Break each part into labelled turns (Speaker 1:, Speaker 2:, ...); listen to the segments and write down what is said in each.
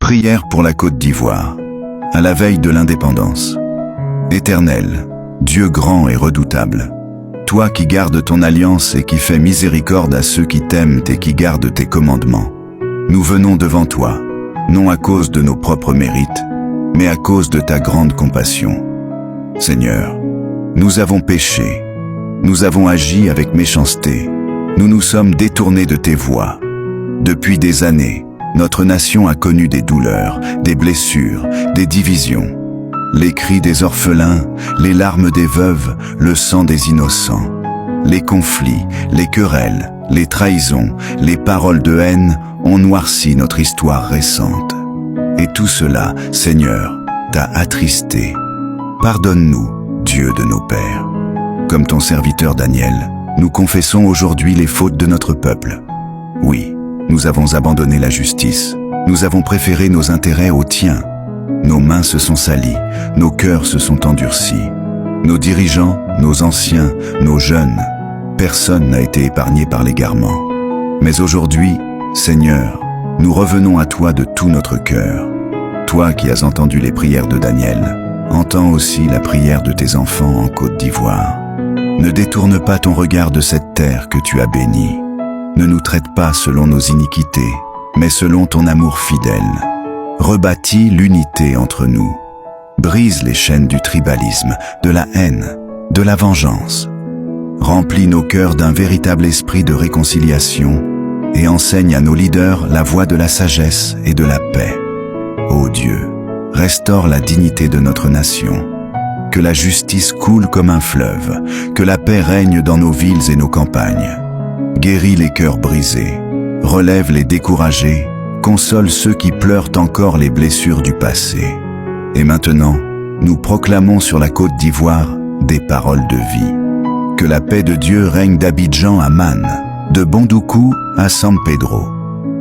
Speaker 1: Prière pour la Côte d'Ivoire, à la veille de l'indépendance. Éternel, Dieu grand et redoutable, toi qui gardes ton alliance et qui fais miséricorde à ceux qui t'aiment et qui gardent tes commandements, nous venons devant toi, non à cause de nos propres mérites, mais à cause de ta grande compassion. Seigneur, nous avons péché, nous avons agi avec méchanceté, nous nous sommes détournés de tes voies. Depuis des années, notre nation a connu des douleurs, des blessures, des divisions. Les cris des orphelins, les larmes des veuves, le sang des innocents. Les conflits, les querelles, les trahisons, les paroles de haine ont noirci notre histoire récente. Et tout cela, Seigneur, t'a attristé. Pardonne-nous, Dieu de nos pères. Comme ton serviteur Daniel, nous confessons aujourd'hui les fautes de notre peuple. Oui, nous avons abandonné la justice, nous avons préféré nos intérêts aux tiens. Nos mains se sont salies, nos cœurs se sont endurcis. Nos dirigeants, nos anciens, nos jeunes, personne n'a été épargné par l'égarement. Mais aujourd'hui, Seigneur, nous revenons à toi de tout notre cœur. Toi qui as entendu les prières de Daniel, entends aussi la prière de tes enfants en Côte d'Ivoire. Ne détourne pas ton regard de cette terre que tu as bénie. Ne nous traite pas selon nos iniquités, mais selon ton amour fidèle. Rebâtis l'unité entre nous. Brise les chaînes du tribalisme, de la haine, de la vengeance. Remplis nos cœurs d'un véritable esprit de réconciliation et enseigne à nos leaders la voie de la sagesse et de la paix. Ô Dieu, restaure la dignité de notre nation. Que la justice coule comme un fleuve, que la paix règne dans nos villes et nos campagnes. Guéris les cœurs brisés, relève les découragés, console ceux qui pleurent encore les blessures du passé. Et maintenant, nous proclamons sur la Côte d'Ivoire des paroles de vie. Que la paix de Dieu règne d'Abidjan à Man, de Bondoukou à San Pedro.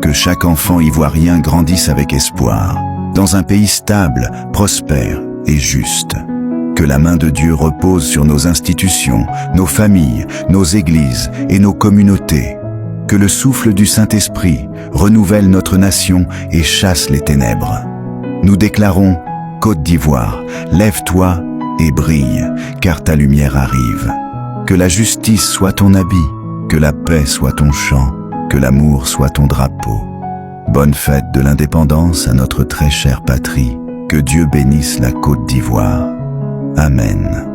Speaker 1: Que chaque enfant ivoirien grandisse avec espoir, dans un pays stable, prospère et juste. Que la main de Dieu repose sur nos institutions, nos familles, nos églises et nos communautés. Que le souffle du Saint-Esprit renouvelle notre nation et chasse les ténèbres. Nous déclarons, Côte d'Ivoire, lève-toi et brille, car ta lumière arrive. Que la justice soit ton habit, que la paix soit ton chant, que l'amour soit ton drapeau. Bonne fête de l'indépendance à notre très chère patrie. Que Dieu bénisse la Côte d'Ivoire. Amen.